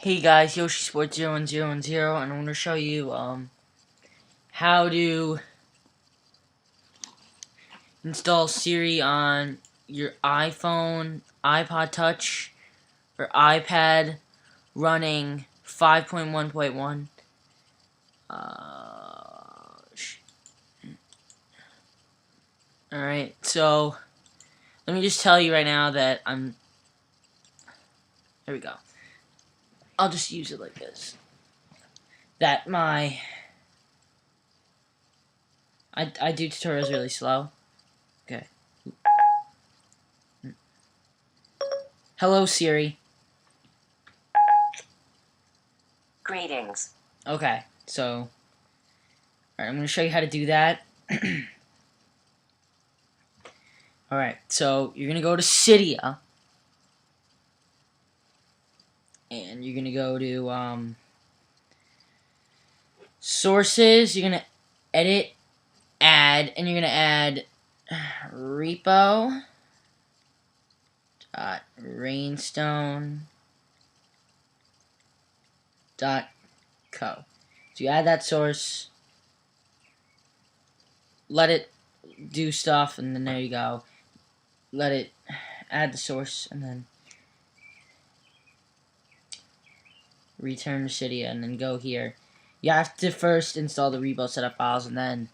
Hey guys, YoshiSport011010, and I'm going to show you how to install Siri on your iPhone, iPod Touch, or iPad running 5.1.1. Alright, so let me just tell you right now that there we go. I'll just use it like this. That I do tutorials really slow. Okay. Hello, Siri. Greetings. Okay, so alright, I'm going to show you how to do that. Alright, so you're going to go to Cydia. And you're going to go to sources. You're going to edit, add, and you're going to add repo dot rainstone dot co. So you add that source, let it do stuff, and then there you go. Let it add the source, and then return to Cydia, and then go here. You have to first install the repo setup files, and then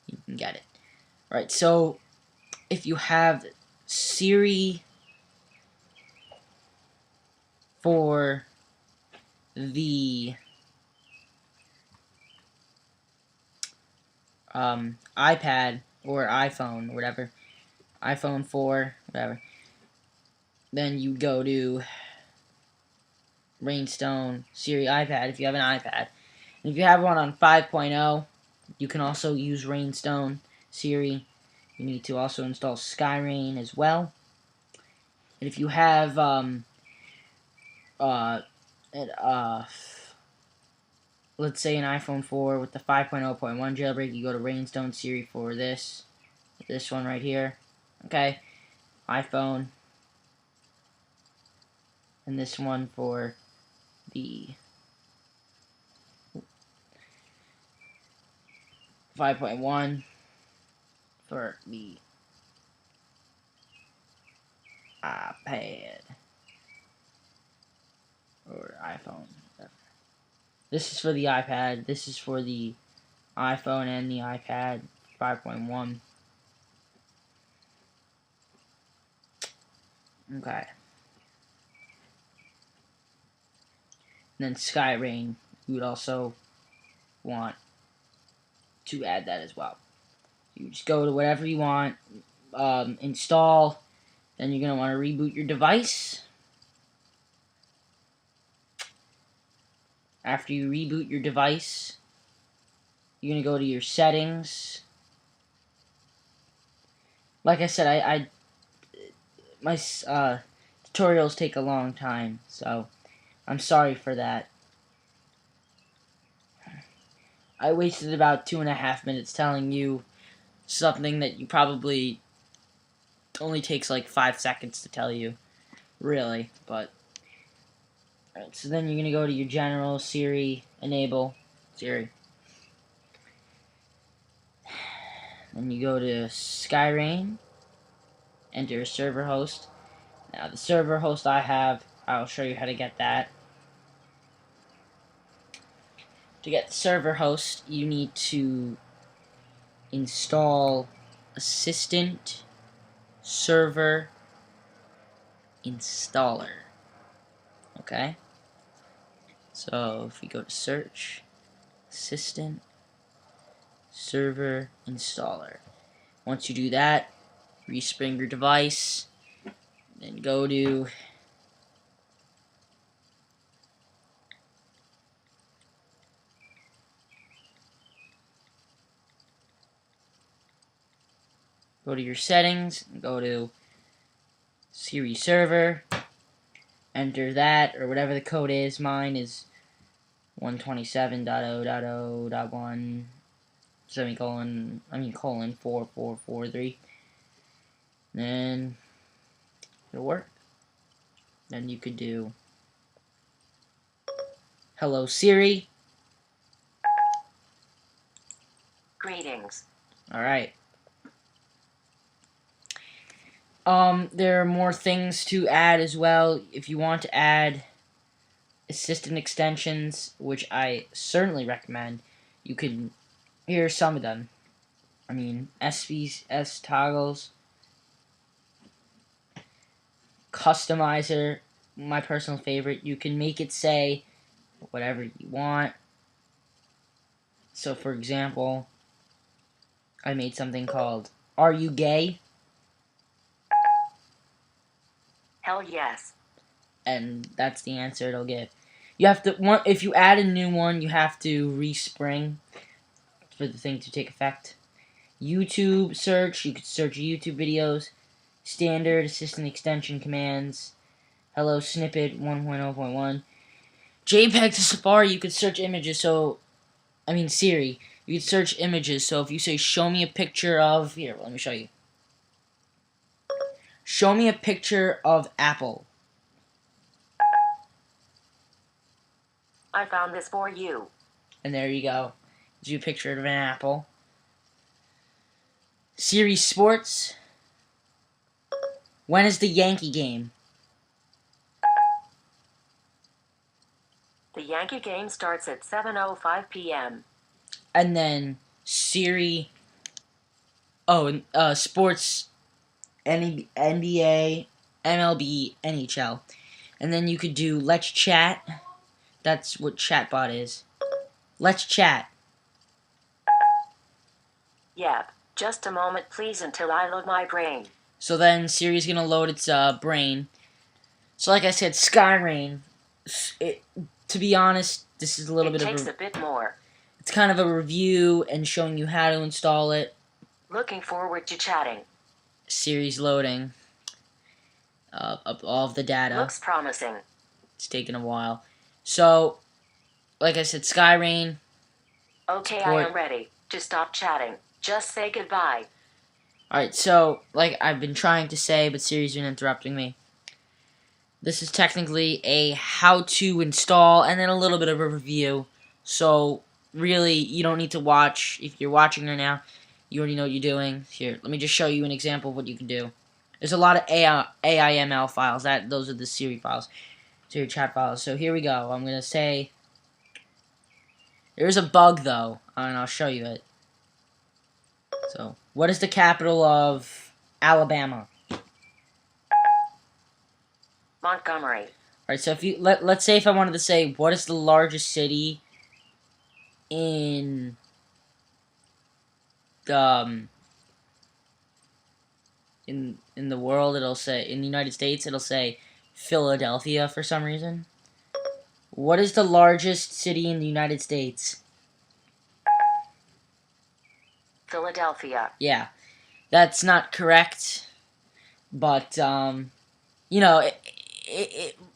you can get it. Alright, so if you have Siri for the iPad or iPhone or whatever, iPhone 4, whatever, then you go to Rainstone Siri iPad if you have an iPad. And if you have one on 5.0, you can also use Rainstone Siri. You need to also install Skyra1n as well. And if you have let's say an iPhone 4 with the 5.0.1 jailbreak, you go to Rainstone Siri for this one right here. Okay, iPhone, and this one for the 5.1 for the iPad or iPhone. This is for the iPad. This is for the iPhone and the iPad 5.1. Okay. And then Skyra1n, you would also want to add that as well. You just go to whatever you want, install, then you're going to want to reboot your device. After you reboot your device, you're going to go to your settings. Like I said, my tutorials take a long time, so I'm sorry for that. I wasted about 2.5 minutes telling you something that you probably only takes like 5 seconds to tell you, really, but alright, so then you're going to go to your general Siri, enable Siri. Then you go to Skyra1n, enter a server host. Now the server host I have, I'll show you how to get that. To get the server host, you need to install AssistantServer Installer. Okay? So if we go to search, AssistantServer Installer. Once you do that, respring your device, then go to your settings, and go to SiriServer, enter that, or whatever the code is. Mine is 127.0.0.1 colon 4443. Then it'll work. Then you could do Hello Siri. Greetings. Alright. There are more things to add as well. If you want to add assistant extensions, which I certainly recommend, you can. Here are some of them. I mean, SVS-Toggles, Customizer, my personal favorite. You can make it say whatever you want. So, for example, I made something called "Are you gay?" Hell yes. And that's the answer it'll give. You have to if you add a new one, you have to respring for the thing to take effect. YouTube search, you could search YouTube videos. Standard assistant extension commands. Hello snippet 1.0.1. JPEG to Safari, you could search images. So, I mean Siri, you could search images. So if you say, show me a picture of, here, let me show you. Show me a picture of Apple. I found this for you. And there you go. Gives you a picture of an apple. Siri Sports. When is the Yankee game? The Yankee game starts at 7:05 p.m. And then Siri. Sports. NBA, MLB, NHL. And then you could do Let's Chat. That's what chatbot is. Let's chat. Yep. Just a moment, please, until I load my brain. So then Siri's gonna load its brain. So like I said, Skyra1n. To be honest, this is a little bit of takes a bit more. It's kind of a review and showing you how to install it. Looking forward to chatting. Siri's loading up all of the data. Looks promising. It's taking a while. So, like I said, Skyra1n. Okay, support. I am ready to stop chatting. Just say goodbye. Alright, so, like I've been trying to say, but Siri's been interrupting me. This is technically a how to install and then a little bit of a review. So, really, you don't need to watch. If you're watching right now, you already know what you're doing. Here, let me just show you an example of what you can do. There's a lot of AIML files. Those are the Siri files. Siri chat files. So here we go. I'm going to say... There's a bug, though, and I'll show you it. So, what is the capital of Alabama? Montgomery. Alright, so if you let's say if I wanted to say what is the largest city in the in the world, it'll say in the United States, it'll say Philadelphia for some reason. What is the largest city in the United States? Philadelphia. Yeah. That's not correct, but you know,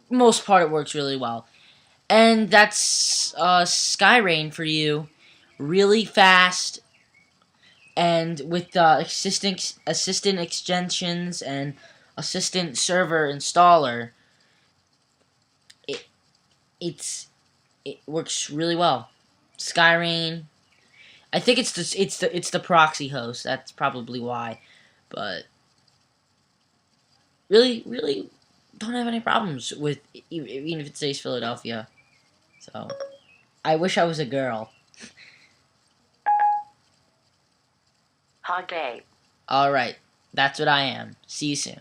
most part it works really well. And that's Skyra1n for you. Really fast, and with AssistantExtensions and AssistantServer Installer, it works really well. Skyra1n. I think it's the Proxy Host. That's probably why, but really don't have any problems with even if it says Philadelphia. So, I wish I was a girl. Hot day. Alright, that's what I am. See you soon.